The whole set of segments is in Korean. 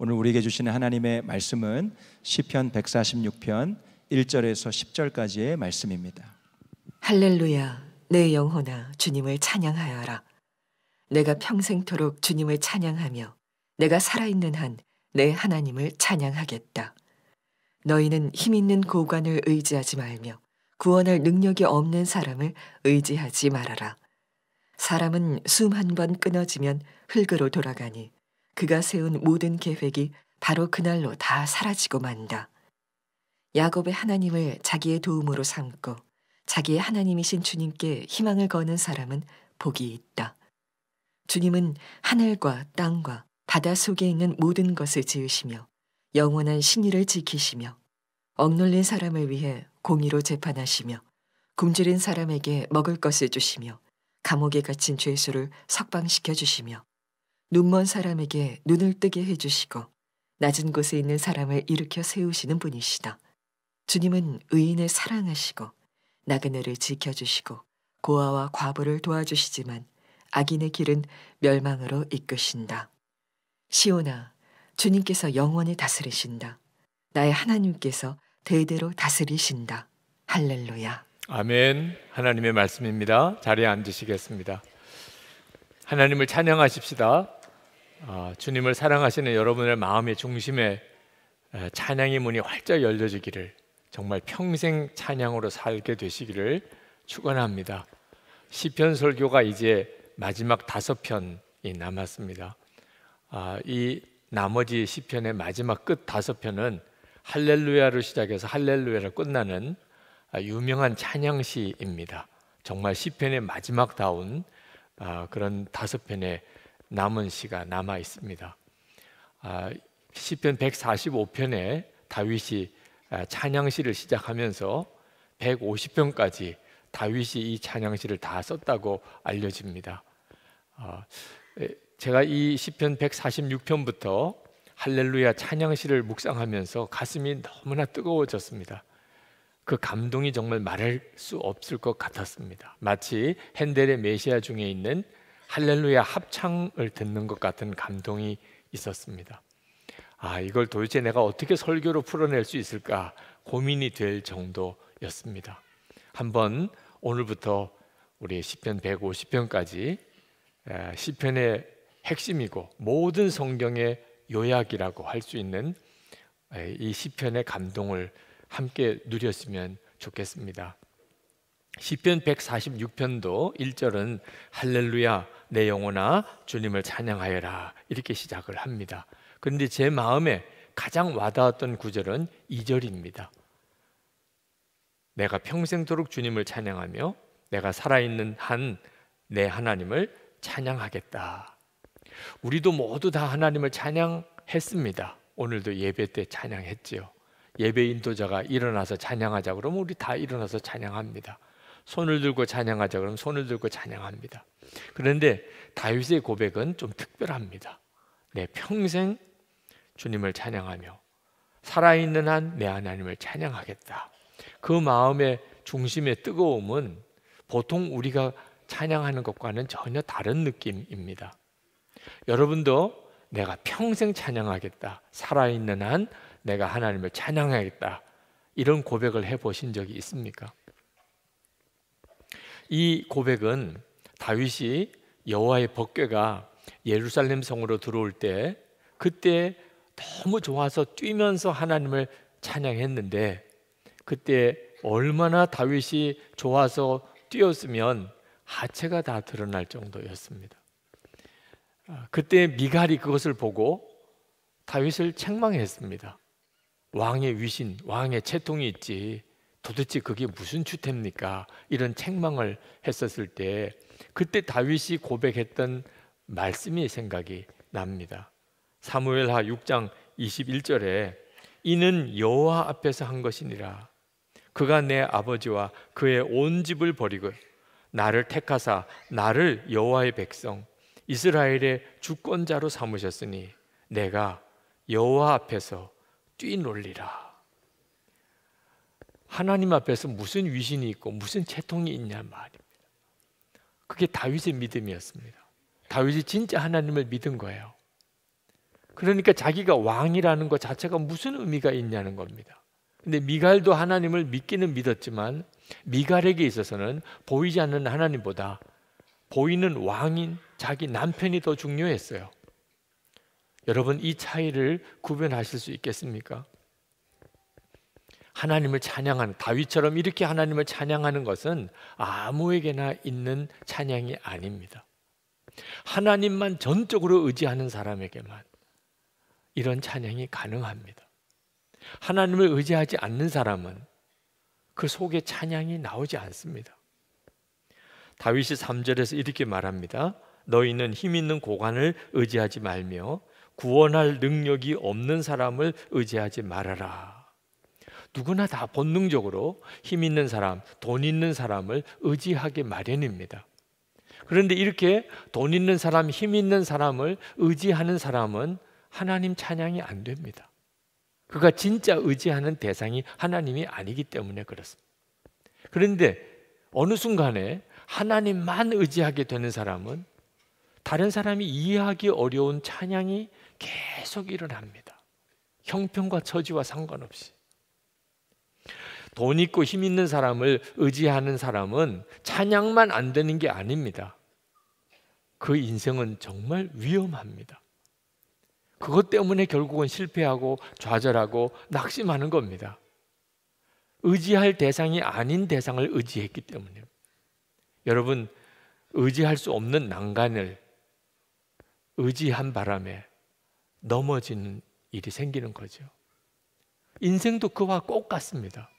오늘 우리에게 주시는 하나님의 말씀은 시편 146편 1절에서 10절까지의 말씀입니다. 할렐루야, 내 영혼아 주님을 찬양하여라. 내가 평생토록 주님을 찬양하며 내가 살아있는 한 내 하나님을 찬양하겠다. 너희는 힘있는 고관을 의지하지 말며 구원할 능력이 없는 사람을 의지하지 말아라. 사람은 숨 한 번 끊어지면 흙으로 돌아가니 그가 세운 모든 계획이 바로 그날로 다 사라지고 만다. 야곱의 하나님을 자기의 도움으로 삼고 자기의 하나님이신 주님께 희망을 거는 사람은 복이 있다. 주님은 하늘과 땅과 바다 속에 있는 모든 것을 지으시며 영원한 신의를 지키시며 억눌린 사람을 위해 공의로 재판하시며 굶주린 사람에게 먹을 것을 주시며 감옥에 갇힌 죄수를 석방시켜 주시며 눈먼 사람에게 눈을 뜨게 해주시고 낮은 곳에 있는 사람을 일으켜 세우시는 분이시다. 주님은 의인을 사랑하시고 나그네를 지켜주시고 고아와 과부를 도와주시지만 악인의 길은 멸망으로 이끄신다. 시온아, 주님께서 영원히 다스리신다. 나의 하나님께서 대대로 다스리신다. 할렐루야. 아멘. 하나님의 말씀입니다. 자리에 앉으시겠습니다. 하나님을 찬양하십시다. 주님을 사랑하시는 여러분의 마음의 중심에 찬양의 문이 활짝 열려지기를, 정말 평생 찬양으로 살게 되시기를 축원합니다. 시편 설교가 이제 마지막 5편이 남았습니다. 이 나머지 시편의 마지막 끝 5편은 할렐루야로 시작해서 할렐루야로 끝나는 유명한 찬양시입니다. 정말 시편의 마지막다운 그런 5편의 남은 시가 남아 있습니다. 시편 145편에 다윗이 찬양시를 시작하면서 150편까지 다윗이 이 찬양시를 다 썼다고 알려집니다. 제가 이 시편 146편부터 할렐루야 찬양시를 묵상하면서 가슴이 너무나 뜨거워졌습니다. 그 감동이 정말 말할 수 없을 것 같았습니다. 마치 핸델의 메시아 중에 있는 할렐루야 합창을 듣는 것 같은 감동이 있었습니다. 이걸 도대체 내가 어떻게 설교로 풀어낼 수 있을까 고민이 될 정도였습니다. 한번 오늘부터 우리 시편 150편까지 시편의 핵심이고 모든 성경의 요약이라고 할 수 있는 이 시편의 감동을 함께 누렸으면 좋겠습니다. 시편 146편도 1절은 할렐루야 내 영혼아 주님을 찬양하여라 이렇게 시작을 합니다. 그런데 제 마음에 가장 와닿았던 구절은 2절입니다. 내가 평생토록 주님을 찬양하며 내가 살아있는 한 내 하나님을 찬양하겠다. 우리도 모두 다 하나님을 찬양했습니다. 오늘도 예배 때 찬양했지요. 예배 인도자가 일어나서 찬양하자 그러면 우리 다 일어나서 찬양합니다. 손을 들고 찬양하자 그러면 손을 들고 찬양합니다. 그런데 다윗의 고백은 좀 특별합니다. 내 평생 주님을 찬양하며 살아있는 한 내 하나님을 찬양하겠다. 그 마음의 중심의 뜨거움은 보통 우리가 찬양하는 것과는 전혀 다른 느낌입니다. 여러분도 내가 평생 찬양하겠다, 살아있는 한 내가 하나님을 찬양하겠다, 이런 고백을 해보신 적이 있습니까? 이 고백은 다윗이 여호와의 법궤가 예루살렘 성으로 들어올 때 그때 너무 좋아서 뛰면서 하나님을 찬양했는데, 그때 얼마나 다윗이 좋아서 뛰었으면 하체가 다 드러날 정도였습니다. 그때 미갈이 그것을 보고 다윗을 책망했습니다. 왕의 위신, 왕의 채통이 있지 도대체 그게 무슨 주택입니까? 이런 책망을 했었을 때 그때 다윗이 고백했던 말씀이 생각이 납니다. 사무엘하 6장 21절에 이는 여호와 앞에서 한 것이니라. 그가 내 아버지와 그의 온 집을 버리고 나를 택하사 나를 여호와의 백성 이스라엘의 주권자로 삼으셨으니 내가 여호와 앞에서 뛰놀리라. 하나님 앞에서 무슨 위신이 있고 무슨 채통이 있냐 말입니다. 그게 다윗의 믿음이었습니다. 다윗이 진짜 하나님을 믿은 거예요. 그러니까 자기가 왕이라는 것 자체가 무슨 의미가 있냐는 겁니다. 근데 미갈도 하나님을 믿기는 믿었지만 미갈에게 있어서는 보이지 않는 하나님보다 보이는 왕인 자기 남편이 더 중요했어요. 여러분, 이 차이를 구별하실 수 있겠습니까? 하나님을 찬양하는, 다윗처럼 이렇게 하나님을 찬양하는 것은 아무에게나 있는 찬양이 아닙니다. 하나님만 전적으로 의지하는 사람에게만 이런 찬양이 가능합니다. 하나님을 의지하지 않는 사람은 그 속에 찬양이 나오지 않습니다. 다윗이 3절에서 이렇게 말합니다. 너희는 힘 있는 고관을 의지하지 말며 구원할 능력이 없는 사람을 의지하지 말아라. 누구나 다 본능적으로 힘 있는 사람, 돈 있는 사람을 의지하기 마련입니다. 그런데 이렇게 돈 있는 사람, 힘 있는 사람을 의지하는 사람은 하나님 찬양이 안 됩니다. 그가 진짜 의지하는 대상이 하나님이 아니기 때문에 그렇습니다. 그런데 어느 순간에 하나님만 의지하게 되는 사람은 다른 사람이 이해하기 어려운 찬양이 계속 일어납니다. 형편과 처지와 상관없이. 돈 있고 힘 있는 사람을 의지하는 사람은 찬양만 안 되는 게 아닙니다. 그 인생은 정말 위험합니다. 그것 때문에 결국은 실패하고 좌절하고 낙심하는 겁니다. 의지할 대상이 아닌 대상을 의지했기 때문에. 여러분, 의지할 수 없는 난간을 의지한 바람에 넘어지는 일이 생기는 거죠. 인생도 그와 똑같습니다.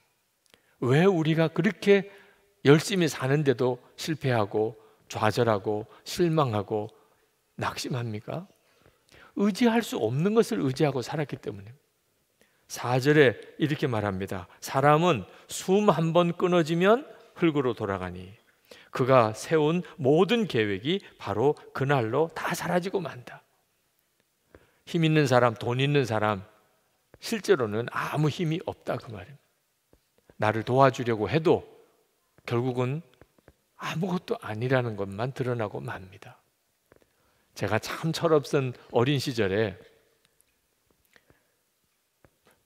왜 우리가 그렇게 열심히 사는데도 실패하고 좌절하고 실망하고 낙심합니까? 의지할 수 없는 것을 의지하고 살았기 때문에. 4절에 이렇게 말합니다. 사람은 숨 한 번 끊어지면 흙으로 돌아가니 그가 세운 모든 계획이 바로 그날로 다 사라지고 만다. 힘 있는 사람, 돈 있는 사람 실제로는 아무 힘이 없다 그 말입니다. 나를 도와주려고 해도 결국은 아무것도 아니라는 것만 드러나고 맙니다. 제가 참 철없은 어린 시절에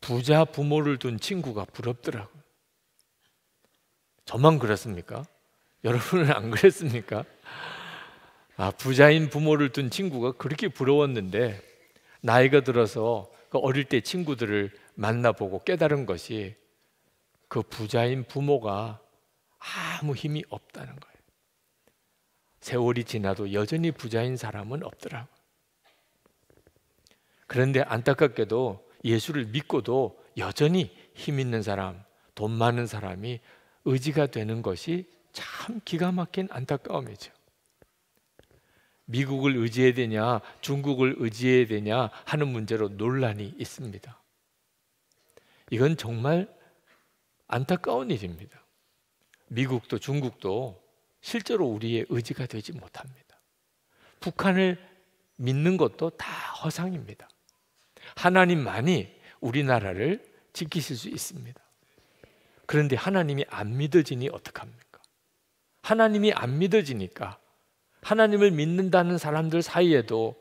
부자 부모를 둔 친구가 부럽더라고요. 저만 그렇습니까? 여러분은 안 그랬습니까? 부자인 부모를 둔 친구가 그렇게 부러웠는데 나이가 들어서 그 어릴 때 친구들을 만나보고 깨달은 것이 그 부자인 부모가 아무 힘이 없다는 거예요. 세월이 지나도 여전히 부자인 사람은 없더라고요. 그런데 안타깝게도 예수를 믿고도 여전히 힘 있는 사람, 돈 많은 사람이 의지가 되는 것이 참 기가 막힌 안타까움이죠. 미국을 의지해야 되냐, 중국을 의지해야 되냐 하는 문제로 논란이 있습니다. 이건 정말 안타까운 일입니다. 미국도 중국도 실제로 우리의 의지가 되지 못합니다. 북한을 믿는 것도 다 허상입니다. 하나님만이 우리나라를 지키실 수 있습니다. 그런데 하나님이 안 믿어지니 어떡합니까? 하나님이 안 믿어지니까 하나님을 믿는다는 사람들 사이에도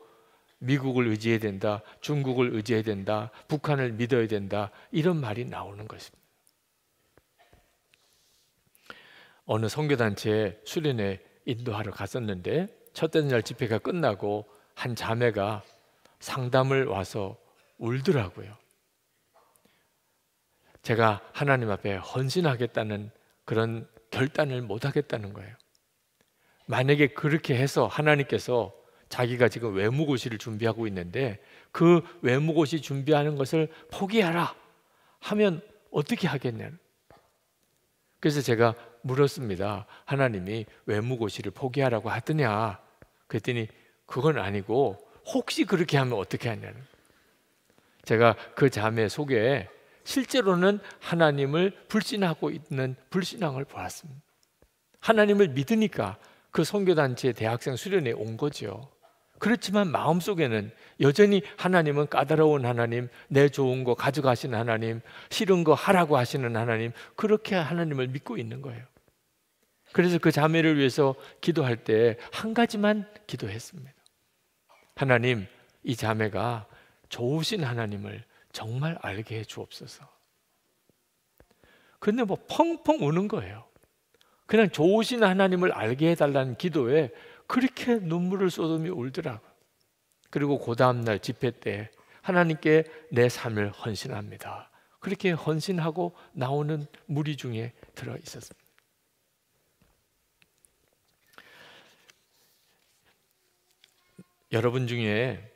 미국을 의지해야 된다, 중국을 의지해야 된다, 북한을 믿어야 된다 이런 말이 나오는 것입니다. 어느 선교단체에 수련회 인도하러 갔었는데 첫째 날 집회가 끝나고 한 자매가 상담을 와서 울더라고요. 제가 하나님 앞에 헌신하겠다는 그런 결단을 못 하겠다는 거예요. 만약에 그렇게 해서 하나님께서 자기가 지금 외무고시를 준비하고 있는데 그 외무고시 준비하는 것을 포기하라 하면 어떻게 하겠냐는. 그래서 제가 물었습니다. 하나님이 외무고시를 포기하라고 하더냐? 그랬더니 그건 아니고 혹시 그렇게 하면 어떻게 하냐는. 제가 그 자매 속에 실제로는 하나님을 불신하고 있는 불신앙을 보았습니다. 하나님을 믿으니까 그 선교단체 대학생 수련회에 온 거죠. 그렇지만 마음속에는 여전히 하나님은 까다로운 하나님, 내 좋은 거 가져가시는 하나님, 싫은 거 하라고 하시는 하나님, 그렇게 하나님을 믿고 있는 거예요. 그래서 그 자매를 위해서 기도할 때 한 가지만 기도했습니다. 하나님, 이 자매가 좋으신 하나님을 정말 알게 해 주옵소서. 근데 뭐 펑펑 우는 거예요. 그냥 좋으신 하나님을 알게 해달라는 기도에 그렇게 눈물을 쏟으며 울더라고요. 그리고 그 다음날 집회 때 하나님께 내 삶을 헌신합니다. 그렇게 헌신하고 나오는 무리 중에 들어 있었습니다. 여러분 중에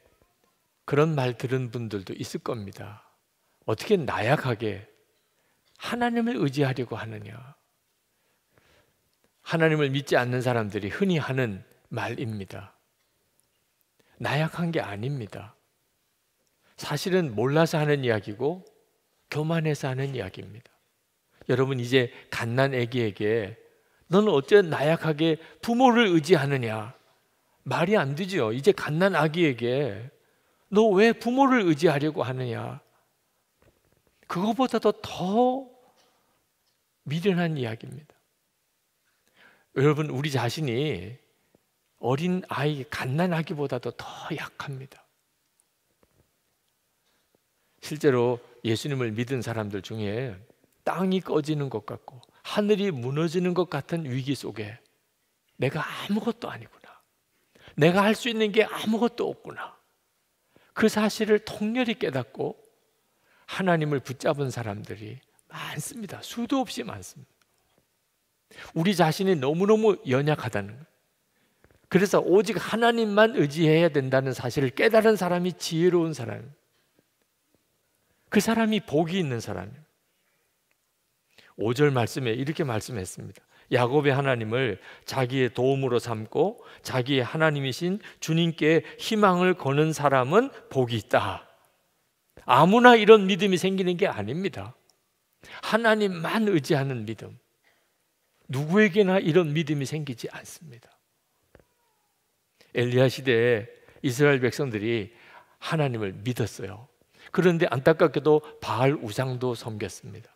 그런 말 들은 분들도 있을 겁니다. 어떻게 나약하게 하나님을 의지하려고 하느냐. 하나님을 믿지 않는 사람들이 흔히 하는 말입니다. 나약한 게 아닙니다. 사실은 몰라서 하는 이야기고 교만해서 하는 이야기입니다. 여러분, 이제 갓난 아기에게 너는 어째 나약하게 부모를 의지하느냐, 말이 안 되죠. 이제 갓난 아기에게 너 왜 부모를 의지하려고 하느냐, 그거보다도 더 미련한 이야기입니다. 여러분, 우리 자신이 어린 아이, 갓난 아기보다도 더 약합니다. 실제로 예수님을 믿은 사람들 중에 땅이 꺼지는 것 같고 하늘이 무너지는 것 같은 위기 속에 내가 아무것도 아니구나, 내가 할 수 있는 게 아무것도 없구나, 그 사실을 통렬히 깨닫고 하나님을 붙잡은 사람들이 많습니다. 수도 없이 많습니다. 우리 자신이 너무너무 연약하다는 거예요. 그래서 오직 하나님만 의지해야 된다는 사실을 깨달은 사람이 지혜로운 사람이에요. 그 사람이 복이 있는 사람이에요. 5절 말씀에 이렇게 말씀했습니다. 야곱의 하나님을 자기의 도움으로 삼고 자기의 하나님이신 주님께 희망을 거는 사람은 복이 있다. 아무나 이런 믿음이 생기는 게 아닙니다. 하나님만 의지하는 믿음, 누구에게나 이런 믿음이 생기지 않습니다. 엘리야 시대에 이스라엘 백성들이 하나님을 믿었어요. 그런데 안타깝게도 바알 우상도 섬겼습니다.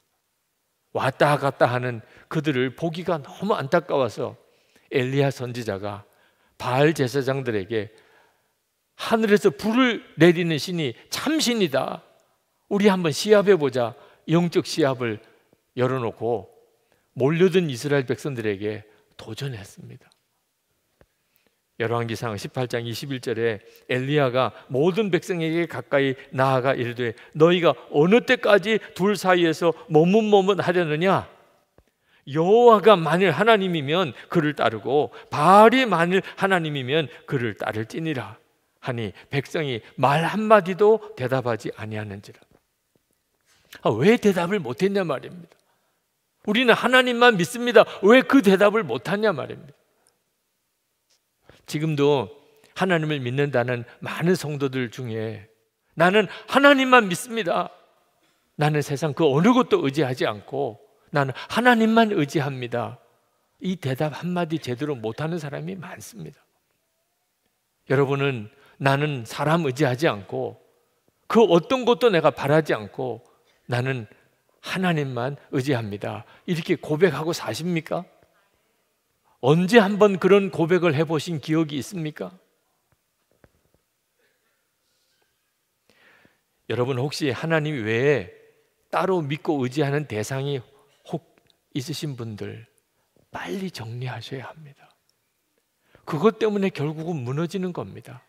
왔다 갔다 하는 그들을 보기가 너무 안타까워서 엘리야 선지자가 바알 제사장들에게 하늘에서 불을 내리는 신이 참신이다, 우리 한번 시합해보자, 영적 시합을 열어놓고 몰려든 이스라엘 백성들에게 도전했습니다. 열왕기상 18장 21절에 엘리야가 모든 백성에게 가까이 나아가 이르되 너희가 어느 때까지 둘 사이에서 머뭇머뭇하려느냐, 여호와가 만일 하나님이면 그를 따르고 바알이 만일 하나님이면 그를 따를지니라 하니 백성이 말 한마디도 대답하지 아니하는지라. 왜 대답을 못했냐 말입니다. 우리는 하나님만 믿습니다. 왜 그 대답을 못하냐 말입니다. 지금도 하나님을 믿는다는 많은 성도들 중에 나는 하나님만 믿습니다, 나는 세상 그 어느 것도 의지하지 않고 나는 하나님만 의지합니다, 이 대답 한마디 제대로 못하는 사람이 많습니다. 여러분은 나는 사람 의지하지 않고 그 어떤 것도 내가 바라지 않고 나는 하나님만 의지합니다, 이렇게 고백하고 사십니까? 언제 한번 그런 고백을 해보신 기억이 있습니까? 여러분, 혹시 하나님 외에 따로 믿고 의지하는 대상이 혹 있으신 분들 빨리 정리하셔야 합니다. 그것 때문에 결국은 무너지는 겁니다.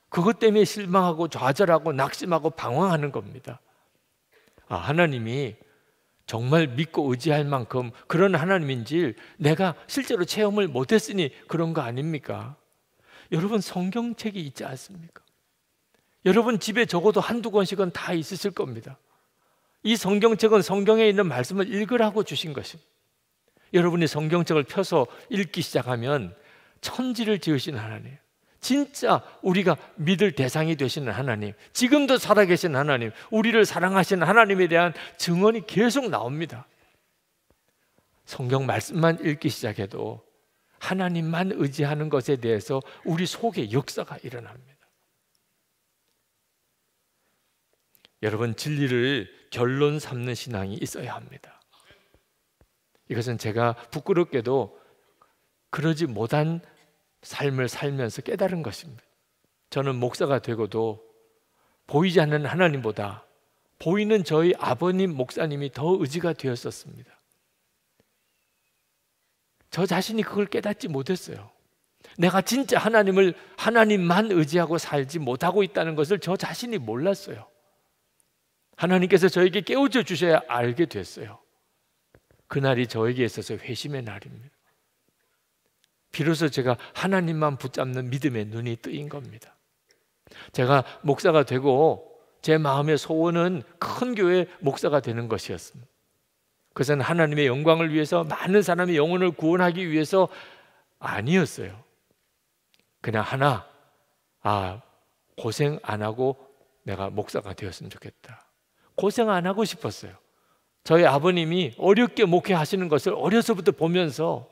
그것 때문에 실망하고 좌절하고 낙심하고 방황하는 겁니다. 하나님이 정말 믿고 의지할 만큼 그런 하나님인지 내가 실제로 체험을 못했으니 그런 거 아닙니까? 여러분, 성경책이 있지 않습니까? 여러분 집에 적어도 한두 권씩은 다 있으실 겁니다. 이 성경책은 성경에 있는 말씀을 읽으라고 주신 것입니다. 여러분이 성경책을 펴서 읽기 시작하면 천지를 지으신 하나님, 진짜 우리가 믿을 대상이 되시는 하나님, 지금도 살아계신 하나님, 우리를 사랑하시는 하나님에 대한 증언이 계속 나옵니다. 성경 말씀만 읽기 시작해도 하나님만 의지하는 것에 대해서 우리 속에 역사가 일어납니다. 여러분, 진리를 결론 삼는 신앙이 있어야 합니다. 이것은 제가 부끄럽게도 그러지 못한 삶을 살면서 깨달은 것입니다. 저는 목사가 되고도 보이지 않는 하나님보다 보이는 저희 아버님 목사님이 더 의지가 되었었습니다. 저 자신이 그걸 깨닫지 못했어요. 내가 진짜 하나님만 의지하고 살지 못하고 있다는 것을 저 자신이 몰랐어요. 하나님께서 저에게 깨우쳐 주셔야 알게 됐어요. 그날이 저에게 있어서 회심의 날입니다. 비로소 제가 하나님만 붙잡는 믿음의 눈이 뜨인 겁니다. 제가 목사가 되고 제 마음의 소원은 큰 교회 목사가 되는 것이었습니다. 그것은 하나님의 영광을 위해서, 많은 사람의 영혼을 구원하기 위해서 아니었어요. 그냥 하나, 고생 안 하고 내가 목사가 되었으면 좋겠다. 고생 안 하고 싶었어요. 저희 아버님이 어렵게 목회하시는 것을 어려서부터 보면서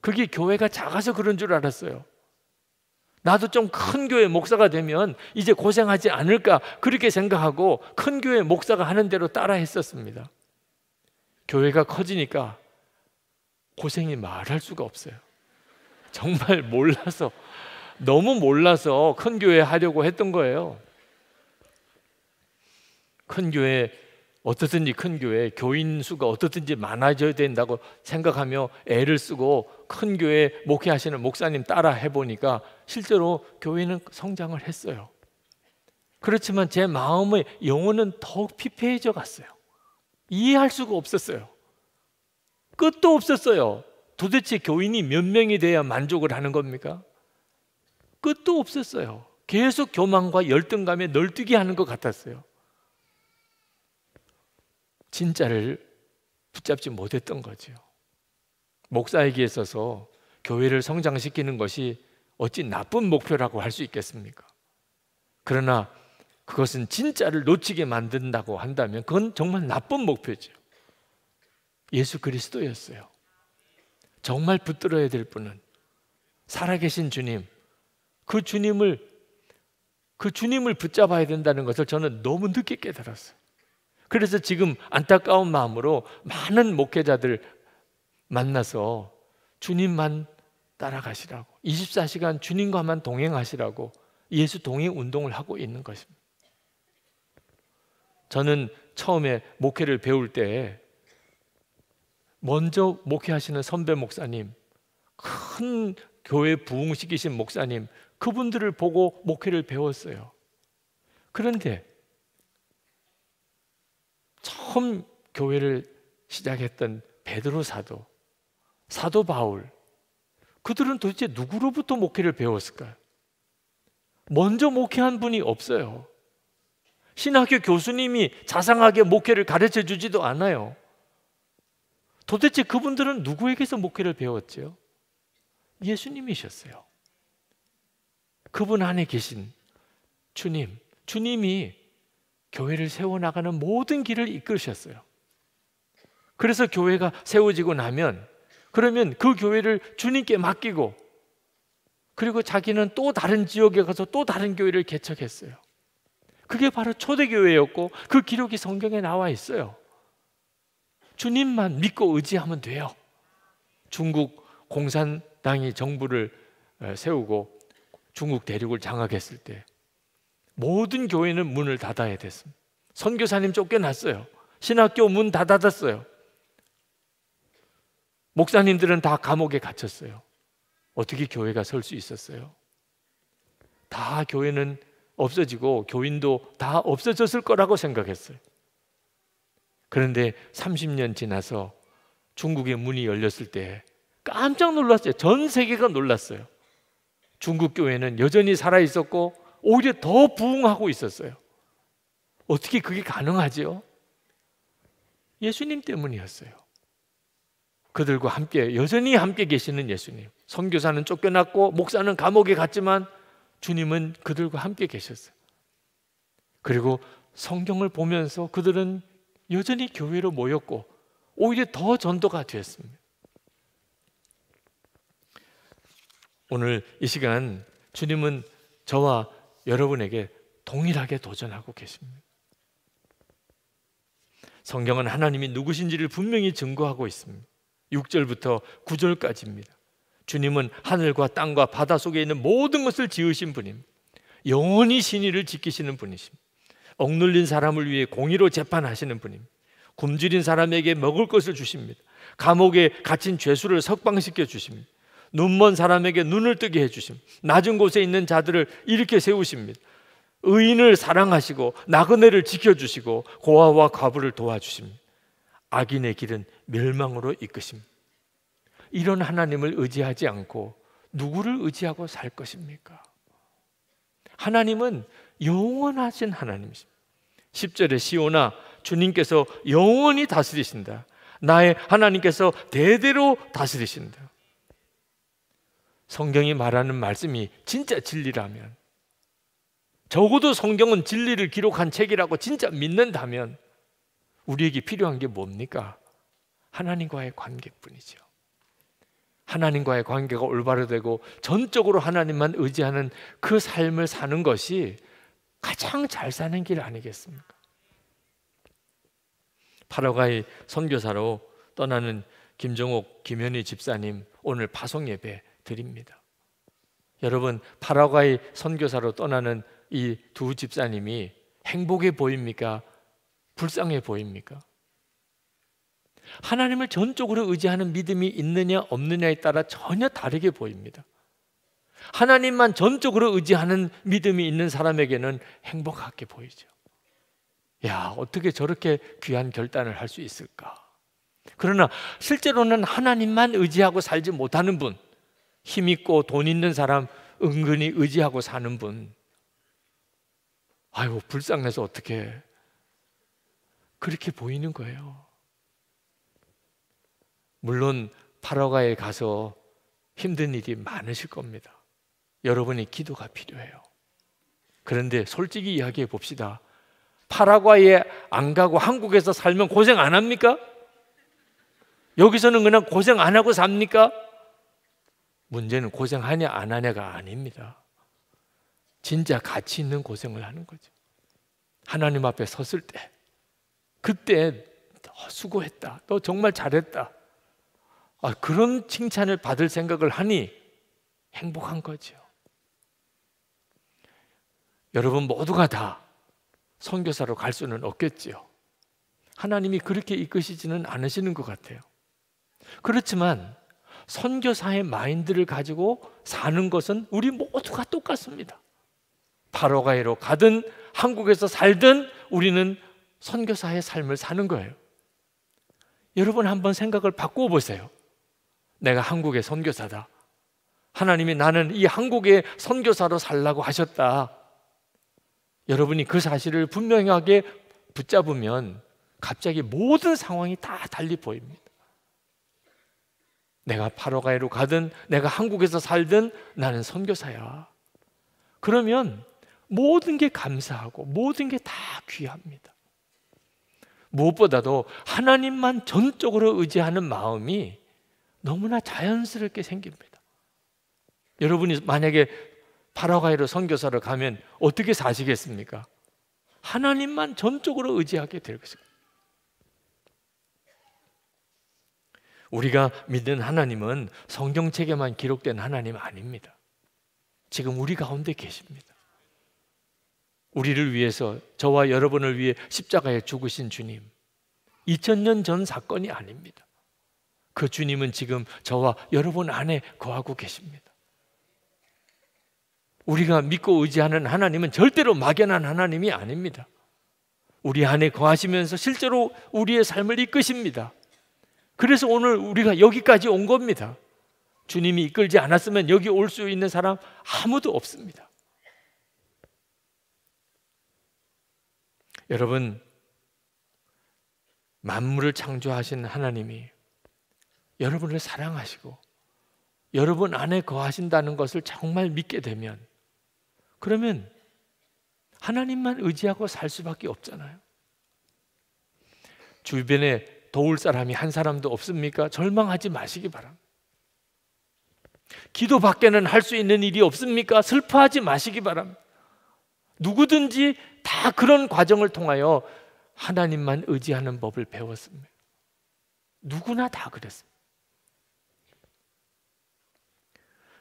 그게 교회가 작아서 그런 줄 알았어요. 나도 좀 큰 교회 목사가 되면 이제 고생하지 않을까, 그렇게 생각하고 큰 교회 목사가 하는 대로 따라 했었습니다. 교회가 커지니까 고생이 말할 수가 없어요. 정말 몰라서, 너무 몰라서 큰 교회 하려고 했던 거예요. 큰 교회, 어떻든지 큰 교회 교인 수가 어떻든지 많아져야 된다고 생각하며 애를 쓰고 큰 교회 목회하시는 목사님 따라 해보니까 실제로 교회는 성장을 했어요. 그렇지만 제 마음의 영혼은 더욱 피폐해져 갔어요. 이해할 수가 없었어요. 끝도 없었어요. 도대체 교인이 몇 명이 돼야 만족을 하는 겁니까? 끝도 없었어요. 계속 교만과 열등감에 널뛰게 하는 것 같았어요. 진짜를 붙잡지 못했던 거죠. 목사에게 있어서 교회를 성장시키는 것이 어찌 나쁜 목표라고 할 수 있겠습니까? 그러나 그것은 진짜를 놓치게 만든다고 한다면 그건 정말 나쁜 목표죠. 예수 그리스도였어요. 정말 붙들어야 될 분은 살아계신 주님, 그 주님을 붙잡아야 된다는 것을 저는 너무 늦게 깨달았어요. 그래서 지금 안타까운 마음으로 많은 목회자들 만나서 주님만 따라가시라고, 24시간 주님과만 동행하시라고 예수 동행 운동을 하고 있는 것입니다. 저는 처음에 목회를 배울 때 먼저 목회하시는 선배 목사님, 큰 교회 부흥시키신 목사님, 그분들을 보고 목회를 배웠어요. 그런데 처음 교회를 시작했던 베드로 사도 바울, 그들은 도대체 누구로부터 목회를 배웠을까요? 먼저 목회한 분이 없어요. 신학교 교수님이 자상하게 목회를 가르쳐 주지도 않아요. 도대체 그분들은 누구에게서 목회를 배웠죠? 예수님이셨어요. 그분 안에 계신 주님이 교회를 세워나가는 모든 길을 이끌으셨어요. 그래서 교회가 세워지고 나면, 그러면 그 교회를 주님께 맡기고, 그리고 자기는 또 다른 지역에 가서 또 다른 교회를 개척했어요. 그게 바로 초대교회였고 그 기록이 성경에 나와 있어요. 주님만 믿고 의지하면 돼요. 중국 공산당이 정부를 세우고 중국 대륙을 장악했을 때 모든 교회는 문을 닫아야 됐습니다. 선교사님 쫓겨났어요. 신학교 문 다 닫았어요. 목사님들은 다 감옥에 갇혔어요. 어떻게 교회가 설 수 있었어요? 다 교회는 없어지고 교인도 다 없어졌을 거라고 생각했어요. 그런데 30년 지나서 중국의 문이 열렸을 때 깜짝 놀랐어요. 전 세계가 놀랐어요. 중국 교회는 여전히 살아있었고 오히려 더 부흥하고 있었어요. 어떻게 그게 가능하죠? 예수님 때문이었어요. 그들과 함께, 여전히 함께 계시는 예수님. 선교사는 쫓겨났고 목사는 감옥에 갔지만 주님은 그들과 함께 계셨어요. 그리고 성경을 보면서 그들은 여전히 교회로 모였고 오히려 더 전도가 되었습니다. 오늘 이 시간 주님은 저와 여러분에게 동일하게 도전하고 계십니다. 성경은 하나님이 누구신지를 분명히 증거하고 있습니다. 6절부터 9절까지입니다. 주님은 하늘과 땅과 바다 속에 있는 모든 것을 지으신 분입니다. 영원히 신의를 지키시는 분이십니다. 억눌린 사람을 위해 공의로 재판하시는 분입니다. 굶주린 사람에게 먹을 것을 주십니다. 감옥에 갇힌 죄수를 석방시켜 주십니다. 눈먼 사람에게 눈을 뜨게 해주십니다. 낮은 곳에 있는 자들을 일으켜 세우십니다. 의인을 사랑하시고 나그네를 지켜주시고 고아와 과부를 도와주십니다. 악인의 길은 멸망으로 이끄십니다. 이런 하나님을 의지하지 않고 누구를 의지하고 살 것입니까? 하나님은 영원하신 하나님이십니다. 10절에 시온아, 주님께서 영원히 다스리신다. 나의 하나님께서 대대로 다스리신다. 성경이 말하는 말씀이 진짜 진리라면, 적어도 성경은 진리를 기록한 책이라고 진짜 믿는다면 우리에게 필요한 게 뭡니까? 하나님과의 관계뿐이죠. 하나님과의 관계가 올바로 되고 전적으로 하나님만 의지하는 그 삶을 사는 것이 가장 잘 사는 길 아니겠습니까? 파라과이 선교사로 떠나는 김정옥, 김현희 집사님 오늘 파송 예배 드립니다. 여러분, 파라과이 선교사로 떠나는 이 두 집사님이 행복해 보입니까? 불쌍해 보입니까? 하나님을 전적으로 의지하는 믿음이 있느냐 없느냐에 따라 전혀 다르게 보입니다. 하나님만 전적으로 의지하는 믿음이 있는 사람에게는 행복하게 보이죠. 야, 어떻게 저렇게 귀한 결단을 할 수 있을까? 그러나 실제로는 하나님만 의지하고 살지 못하는 분, 힘 있고 돈 있는 사람 은근히 의지하고 사는 분, 아유, 불쌍해서 어떻게 그렇게 보이는 거예요. 물론 파라과이에 가서 힘든 일이 많으실 겁니다. 여러분의 기도가 필요해요. 그런데 솔직히 이야기해 봅시다. 파라과이에 안 가고 한국에서 살면 고생 안 합니까? 여기서는 그냥 고생 안 하고 삽니까? 문제는 고생하냐 안 하냐가 아닙니다. 진짜 가치 있는 고생을 하는 거죠. 하나님 앞에 섰을 때, 그때 너 수고했다, 너 정말 잘했다, 그런 칭찬을 받을 생각을 하니 행복한 거죠. 여러분 모두가 다 선교사로 갈 수는 없겠지요. 하나님이 그렇게 이끄시지는 않으시는 것 같아요. 그렇지만 선교사의 마인드를 가지고 사는 것은 우리 모두가 똑같습니다. 파라과이로 가든 한국에서 살든 우리는 선교사의 삶을 사는 거예요. 여러분 한번 생각을 바꾸어 보세요. 내가 한국의 선교사다. 하나님이 나는 이 한국의 선교사로 살라고 하셨다. 여러분이 그 사실을 분명하게 붙잡으면 갑자기 모든 상황이 다 달리 보입니다. 내가 파라과이로 가든 내가 한국에서 살든 나는 선교사야. 그러면 모든 게 감사하고 모든 게 다 귀합니다. 무엇보다도 하나님만 전적으로 의지하는 마음이 너무나 자연스럽게 생깁니다. 여러분이 만약에 파라과이로 선교사를 가면 어떻게 사시겠습니까? 하나님만 전적으로 의지하게 될 것입니다. 우리가 믿는 하나님은 성경책에만 기록된 하나님 아닙니다. 지금 우리 가운데 계십니다. 우리를 위해서, 저와 여러분을 위해 십자가에 죽으신 주님, 2000년 전 사건이 아닙니다. 그 주님은 지금 저와 여러분 안에 거하고 계십니다. 우리가 믿고 의지하는 하나님은 절대로 막연한 하나님이 아닙니다. 우리 안에 거하시면서 실제로 우리의 삶을 이끄십니다. 그래서 오늘 우리가 여기까지 온 겁니다. 주님이 이끌지 않았으면 여기 올 수 있는 사람 아무도 없습니다. 여러분, 만물을 창조하신 하나님이 여러분을 사랑하시고 여러분 안에 거하신다는 것을 정말 믿게 되면, 그러면 하나님만 의지하고 살 수밖에 없잖아요. 주변에 도울 사람이 한 사람도 없습니까? 절망하지 마시기 바랍니다. 기도밖에는 할 수 있는 일이 없습니까? 슬퍼하지 마시기 바랍니다. 누구든지 다 그런 과정을 통하여 하나님만 의지하는 법을 배웠습니다. 누구나 다 그랬습니다.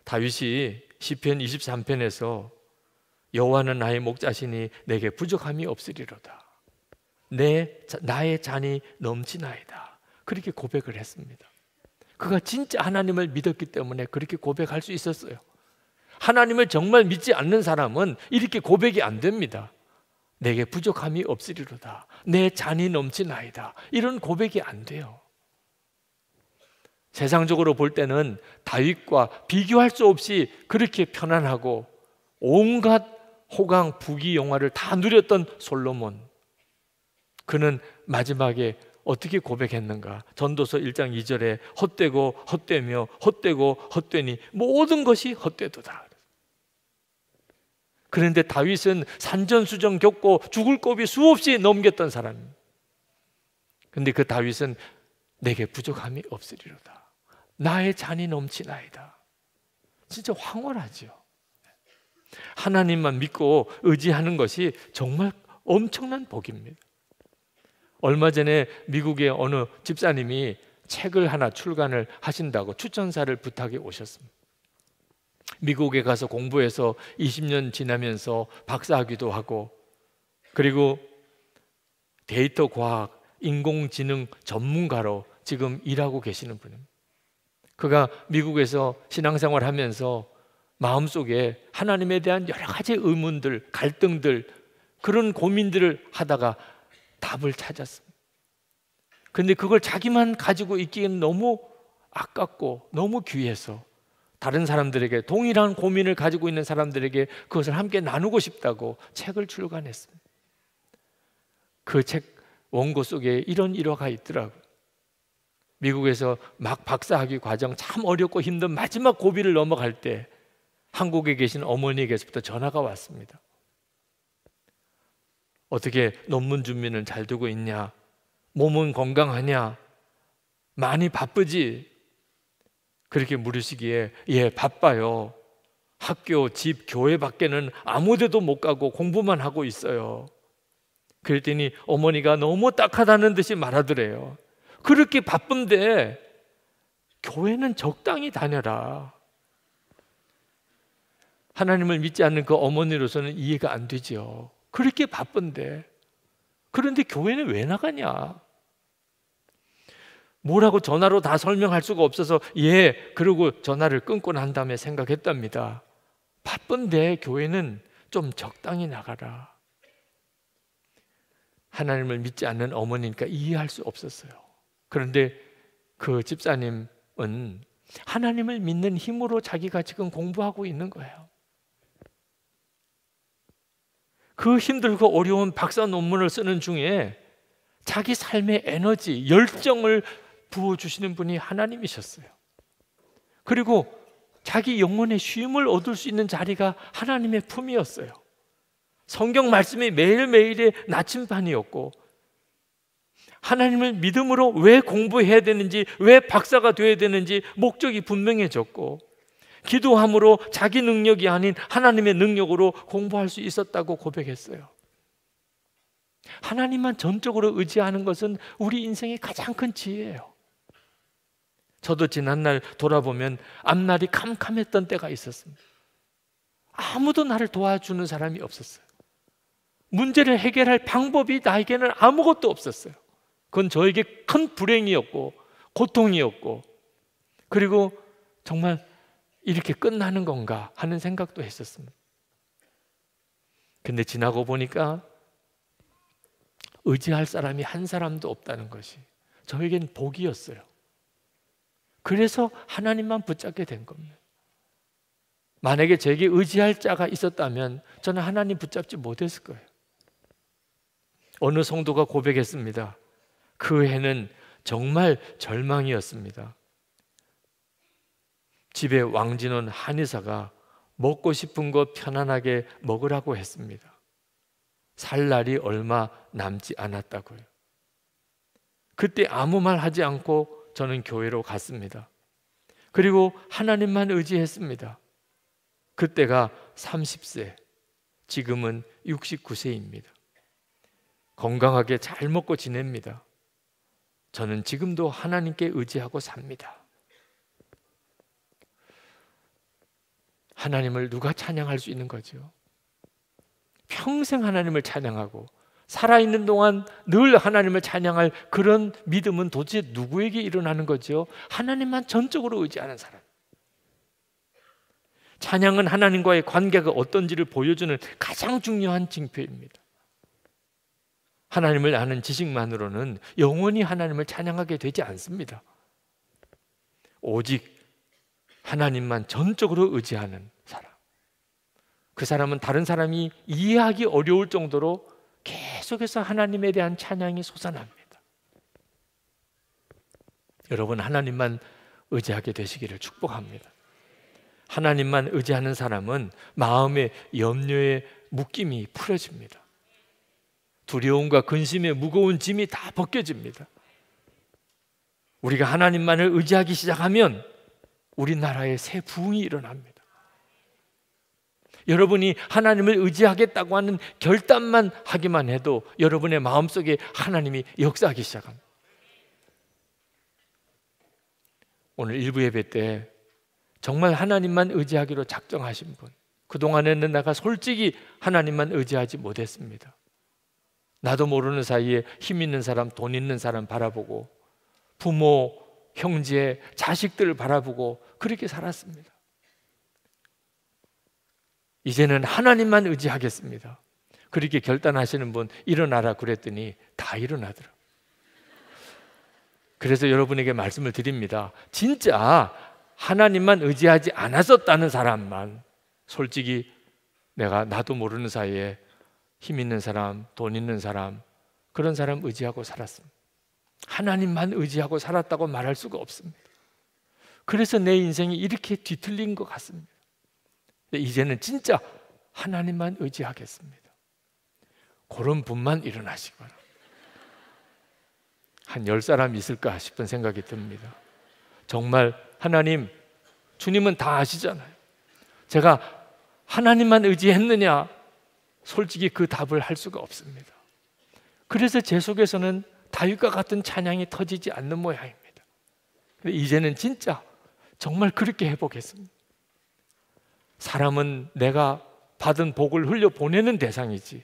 다윗이 시편 23편에서 여호와는 나의 목자시니 내게 부족함이 없으리로다. 나의 잔이 넘치나이다. 그렇게 고백을 했습니다. 그가 진짜 하나님을 믿었기 때문에 그렇게 고백할 수 있었어요. 하나님을 정말 믿지 않는 사람은 이렇게 고백이 안 됩니다. 내게 부족함이 없으리로다. 내 잔이 넘치나이다. 이런 고백이 안 돼요. 세상적으로 볼 때는 다윗과 비교할 수 없이 그렇게 편안하고 온갖 호강, 부귀, 영화를 다 누렸던 솔로몬, 그는 마지막에 어떻게 고백했는가? 전도서 1장 2절에 헛되고 헛되며 헛되고 헛되니 모든 것이 헛되도다. 그런데 다윗은 산전수전 겪고 죽을 고비 수없이 넘겼던 사람입니다. 그런데 그 다윗은 내게 부족함이 없으리로다. 나의 잔이 넘치나이다. 진짜 황홀하죠. 하나님만 믿고 의지하는 것이 정말 엄청난 복입니다. 얼마 전에 미국의 어느 집사님이 책을 하나 출간을 하신다고 추천사를 부탁해 오셨습니다. 미국에 가서 공부해서 20년 지나면서 박사학위도 하고, 그리고 데이터 과학, 인공지능 전문가로 지금 일하고 계시는 분입니다. 그가 미국에서 신앙생활 하면서 마음속에 하나님에 대한 여러 가지 의문들, 갈등들, 그런 고민들을 하다가 답을 찾았습니다. 그런데 그걸 자기만 가지고 있기에는 너무 아깝고 너무 귀해서 다른 사람들에게, 동일한 고민을 가지고 있는 사람들에게 그것을 함께 나누고 싶다고 책을 출간했습니다. 그 책 원고 속에 이런 일화가 있더라고요. 미국에서 막 박사학위 과정 참 어렵고 힘든 마지막 고비를 넘어갈 때 한국에 계신 어머니에게서부터 전화가 왔습니다. 어떻게 논문 준비는 잘 되고 있냐? 몸은 건강하냐? 많이 바쁘지? 그렇게 물으시기에 예, 바빠요. 학교, 집, 교회 밖에는 아무 데도 못 가고 공부만 하고 있어요. 그랬더니 어머니가 너무 딱하다는 듯이 말하더래요. 그렇게 바쁜데 교회는 적당히 다녀라. 하나님을 믿지 않는 그 어머니로서는 이해가 안 되죠. 그렇게 바쁜데, 그런데 교회는 왜 나가냐? 뭐라고 전화로 다 설명할 수가 없어서 예, 그러고 전화를 끊고 난 다음에 생각했답니다. 바쁜데 교회는 좀 적당히 나가라. 하나님을 믿지 않는 어머니니까 이해할 수 없었어요. 그런데 그 집사님은 하나님을 믿는 힘으로 자기가 지금 공부하고 있는 거예요. 그 힘들고 어려운 박사 논문을 쓰는 중에 자기 삶의 에너지, 열정을 부어주시는 분이 하나님이셨어요. 그리고 자기 영혼의 쉼을 얻을 수 있는 자리가 하나님의 품이었어요. 성경 말씀이 매일매일의 나침반이었고, 하나님을 믿음으로 왜 공부해야 되는지, 왜 박사가 되어야 되는지 목적이 분명해졌고, 기도함으로 자기 능력이 아닌 하나님의 능력으로 공부할 수 있었다고 고백했어요. 하나님만 전적으로 의지하는 것은 우리 인생의 가장 큰 지혜예요. 저도 지난날 돌아보면 앞날이 캄캄했던 때가 있었습니다. 아무도 나를 도와주는 사람이 없었어요. 문제를 해결할 방법이 나에게는 아무것도 없었어요. 그건 저에게 큰 불행이었고 고통이었고, 그리고 정말 이렇게 끝나는 건가 하는 생각도 했었습니다. 근데 지나고 보니까 의지할 사람이 한 사람도 없다는 것이 저에겐 복이었어요. 그래서 하나님만 붙잡게 된 겁니다. 만약에 제게 의지할 자가 있었다면 저는 하나님 붙잡지 못했을 거예요. 어느 성도가 고백했습니다. 그 해는 정말 절망이었습니다. 집에 왕진원 한의사가 먹고 싶은 거 편안하게 먹으라고 했습니다. 살 날이 얼마 남지 않았다고요. 그때 아무 말 하지 않고 저는 교회로 갔습니다. 그리고 하나님만 의지했습니다. 그때가 30세, 지금은 69세입니다. 건강하게 잘 먹고 지냅니다. 저는 지금도 하나님께 의지하고 삽니다. 하나님을 누가 찬양할 수 있는 거죠? 평생 하나님을 찬양하고 살아있는 동안 늘 하나님을 찬양할 그런 믿음은 도대체 누구에게 일어나는 거죠? 하나님만 전적으로 의지하는 사람. 찬양은 하나님과의 관계가 어떤지를 보여주는 가장 중요한 징표입니다. 하나님을 아는 지식만으로는 영원히 하나님을 찬양하게 되지 않습니다. 오직 하나님만 전적으로 의지하는 사람, 그 사람은 다른 사람이 이해하기 어려울 정도로 계속해서 하나님에 대한 찬양이 솟아납니다. 여러분, 하나님만 의지하게 되시기를 축복합니다. 하나님만 의지하는 사람은 마음의 염려의 묶임이 풀어집니다. 두려움과 근심의 무거운 짐이 다 벗겨집니다. 우리가 하나님만을 의지하기 시작하면 우리나라에 새 부흥이 일어납니다. 여러분이 하나님을 의지하겠다고 하는 결단만 하기만 해도 여러분의 마음속에 하나님이 역사하기 시작합니다. 오늘 일부 예배 때 정말 하나님만 의지하기로 작정하신 분, 그동안에는 내가 솔직히 하나님만 의지하지 못했습니다. 나도 모르는 사이에 힘 있는 사람, 돈 있는 사람 바라보고 부모, 형제, 자식들을 바라보고 그렇게 살았습니다. 이제는 하나님만 의지하겠습니다. 그렇게 결단하시는 분 일어나라 그랬더니 다 일어나더라. 그래서 여러분에게 말씀을 드립니다. 진짜 하나님만 의지하지 않았었다는 사람만, 솔직히 나도 모르는 사이에 힘 있는 사람, 돈 있는 사람, 그런 사람 의지하고 살았습니다. 하나님만 의지하고 살았다고 말할 수가 없습니다. 그래서 내 인생이 이렇게 뒤틀린 것 같습니다. 이제는 진짜 하나님만 의지하겠습니다. 그런 분만 일어나시기 바랍니다. 한 10사람 있을까 싶은 생각이 듭니다. 정말 하나님, 주님은 다 아시잖아요. 제가 하나님만 의지했느냐? 솔직히 그 답을 할 수가 없습니다. 그래서 제 속에서는 다윗과 같은 찬양이 터지지 않는 모양입니다. 이제는 진짜 정말 그렇게 해보겠습니다. 사람은 내가 받은 복을 흘려보내는 대상이지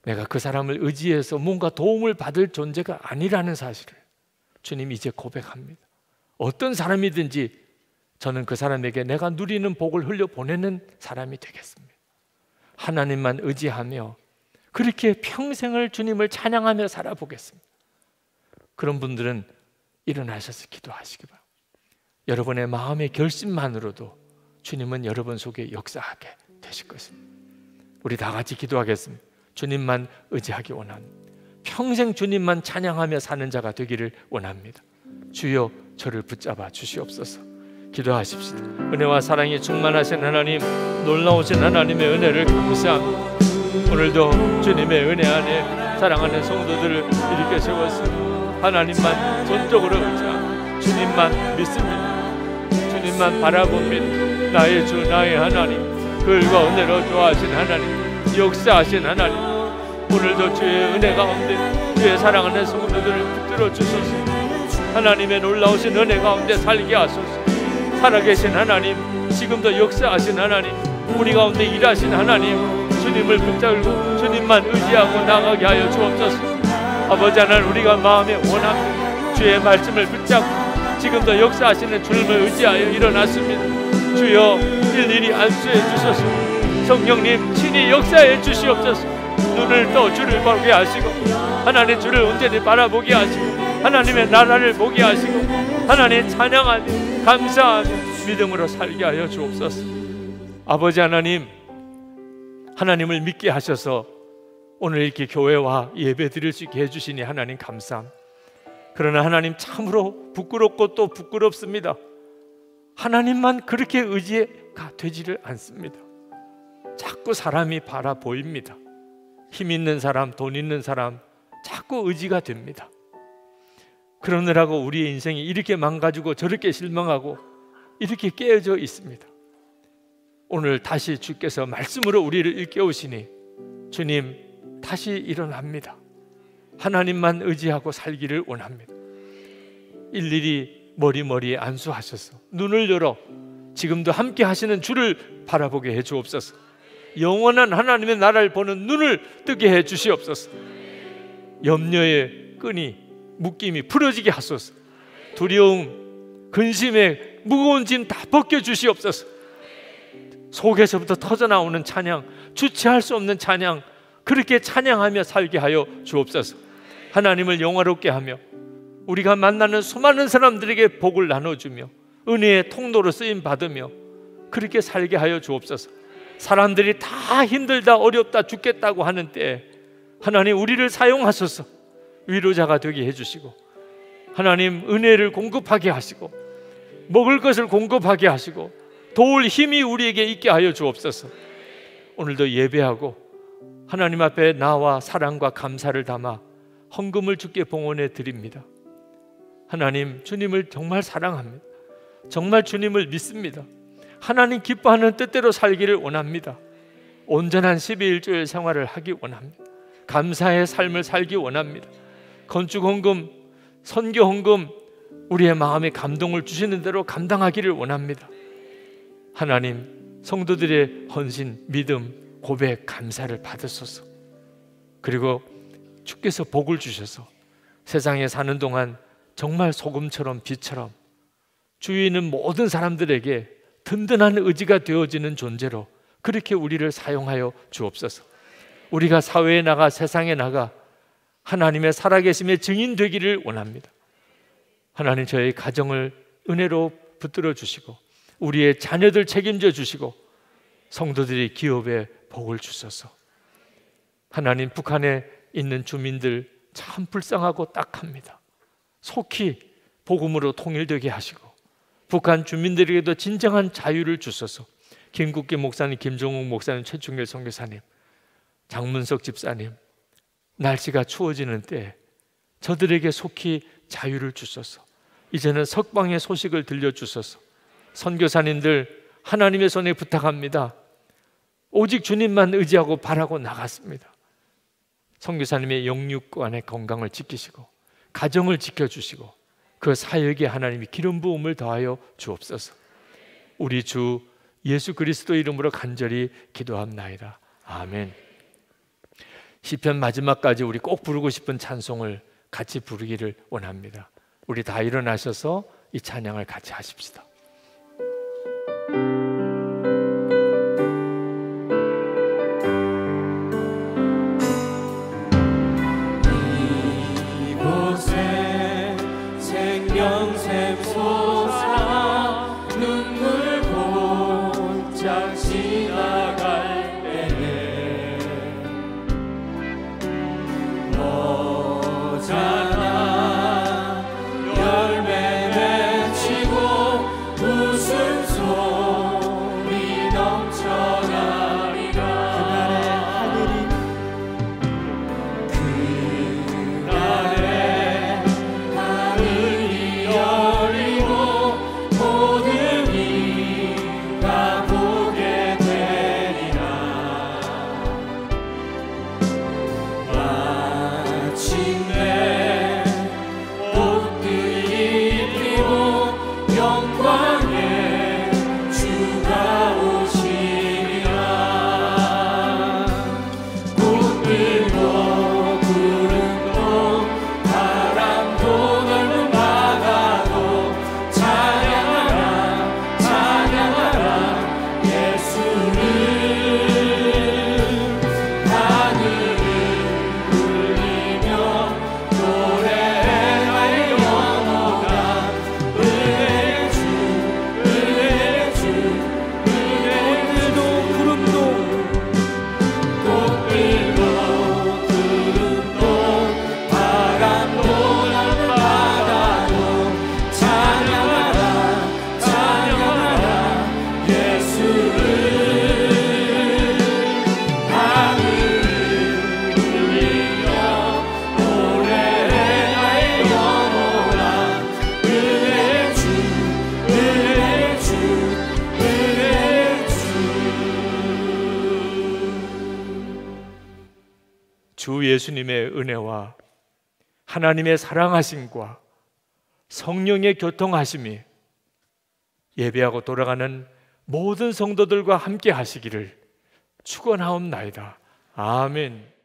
내가 그 사람을 의지해서 뭔가 도움을 받을 존재가 아니라는 사실을 주님 이제 고백합니다. 어떤 사람이든지 저는 그 사람에게 내가 누리는 복을 흘려보내는 사람이 되겠습니다. 하나님만 의지하며 그렇게 평생을 주님을 찬양하며 살아보겠습니다. 그런 분들은 일어나셔서 기도하시기 바랍니다. 여러분의 마음의 결심만으로도 주님은 여러분 속에 역사하게 되실 것입니다. 우리 다 같이 기도하겠습니다. 주님만 의지하기 원합니다. 평생 주님만 찬양하며 사는 자가 되기를 원합니다. 주여 저를 붙잡아 주시옵소서. 기도하십시다. 은혜와 사랑이 충만하신 하나님, 놀라우신 하나님의 은혜를 감사합니다. 오늘도 주님의 은혜 안에 사랑하는 성도들을 이렇게 세웠습니다. 하나님만 전적으로 의지하고 주님만 믿습니다. 주님만 바라봅니다. 나의 주 나의 하나님, 그일과 은혜로 좋아하신 하나님, 역사하신 하나님, 오늘도 주의 은혜 가운데 주의 사랑하는 성도들을 붙들어 주소서. 하나님의 놀라우신 은혜 가운데 살게 하소서. 살아계신 하나님, 지금도 역사하신 하나님, 우리 가운데 일하신 하나님, 주님을 붙잡고 주님만 의지하고 나가게 하여 주옵소서. 아버지 하나님, 우리가 마음에 원합니다. 주의 말씀을 붙잡고 지금도 역사하시는 주님을 의지하여 일어났습니다. 주여 일일이 안수해 주소서. 성령님 친히 역사해 주시옵소서. 눈을 떠 주를 보게 하시고 하나님 주를 온전히 바라보게 하시고 하나님의 나라를 보게 하시고 하나님 찬양하며 감사하며 믿음으로 살게 하여 주옵소서. 아버지 하나님, 하나님을 믿게 하셔서 오늘 이렇게 교회와 예배 드릴 수 있게 해주시니 하나님 감사합니다. 그러나 하나님 참으로 부끄럽고 또 부끄럽습니다. 하나님만 그렇게 의지가 되지를 않습니다. 자꾸 사람이 바라 보입니다. 힘 있는 사람, 돈 있는 사람 자꾸 의지가 됩니다. 그러느라고 우리의 인생이 이렇게 망가지고 저렇게 실망하고 이렇게 깨어져 있습니다. 오늘 다시 주께서 말씀으로 우리를 일깨우시니 주님 다시 일어납니다. 하나님만 의지하고 살기를 원합니다. 일일이 머리머리에 안수하셔서 눈을 열어 지금도 함께 하시는 주를 바라보게 해 주옵소서. 영원한 하나님의 나라를 보는 눈을 뜨게 해 주시옵소서. 염려의 끈이 묶임이 풀어지게 하소서. 두려움, 근심의 무거운 짐 다 벗겨 주시옵소서. 속에서부터 터져나오는 찬양, 주체할 수 없는 찬양, 그렇게 찬양하며 살게 하여 주옵소서. 하나님을 영화롭게 하며 우리가 만나는 수많은 사람들에게 복을 나눠주며 은혜의 통로로 쓰임 받으며 그렇게 살게 하여 주옵소서. 사람들이 다 힘들다 어렵다 죽겠다고 하는 때에 하나님 우리를 사용하소서. 위로자가 되게 해주시고 하나님 은혜를 공급하게 하시고 먹을 것을 공급하게 하시고 도울 힘이 우리에게 있게 하여 주옵소서. 오늘도 예배하고 하나님 앞에 나와 사랑과 감사를 담아 헌금을 주께 봉헌해 드립니다. 하나님, 주님을 정말 사랑합니다. 정말 주님을 믿습니다. 하나님 기뻐하는 뜻대로 살기를 원합니다. 온전한 12일조의 생활을 하기 원합니다. 감사의 삶을 살기 원합니다. 건축 헌금, 선교 헌금, 우리의 마음에 감동을 주시는 대로 감당하기를 원합니다. 하나님, 성도들의 헌신, 믿음, 고백, 감사를 받으소서. 그리고 주께서 복을 주셔서 세상에 사는 동안 정말 소금처럼 빛처럼 주위에 있는 모든 사람들에게 든든한 의지가 되어지는 존재로 그렇게 우리를 사용하여 주옵소서. 우리가 사회에 나가 세상에 나가 하나님의 살아계심의 증인 되기를 원합니다. 하나님, 저희 가정을 은혜로 붙들어 주시고 우리의 자녀들 책임져 주시고 성도들의 기업에 복을 주소서. 하나님, 북한에 있는 주민들 참 불쌍하고 딱합니다. 속히 복음으로 통일되게 하시고 북한 주민들에게도 진정한 자유를 주소서. 김국기 목사님, 김종욱 목사님, 최충길 선교사님, 장문석 집사님, 날씨가 추워지는 때 저들에게 속히 자유를 주소서. 이제는 석방의 소식을 들려주소서. 선교사님들 하나님의 손에 부탁합니다. 오직 주님만 의지하고 바라고 나갔습니다. 선교사님의 영육간의 건강을 지키시고 가정을 지켜주시고 그 사역에 하나님이 기름 부음을 더하여 주옵소서. 우리 주 예수 그리스도 이름으로 간절히 기도합나이다. 아멘. 시편 마지막까지 우리 꼭 부르고 싶은 찬송을 같이 부르기를 원합니다. 우리 다 일어나셔서 이 찬양을 같이 하십시다. 이곳에 생명샘 솟아 눈물 곧장 지나갈 때에 너잖아 열매 맺히고 웃음소리 넘쳐나리라. 그날에 하늘이 열리고 모든 이가 보게 되리라. 마침내 옷들이 입히고 영광의 주가 오시리라. 꽃들도 구름도 바람도 넓은 바다도 찬양하라 찬양하라 예수를. 하늘을 울리며 노래할 영혼아 은혜의 주 은혜의 주 은혜의 주. 구름도 꽃들도 구름도 바람도 넓은 바다도 찬양하라 찬양하라 예수를. 하늘을 울리며 노래할 영혼아 은혜의 주 은혜의 주 은혜의 주. 주 예수님의 은혜와 하나님의 사랑하심과 성령의 교통하심이 예배하고 돌아가는 모든 성도들과 함께 하시기를 축원하옵나이다. 아멘.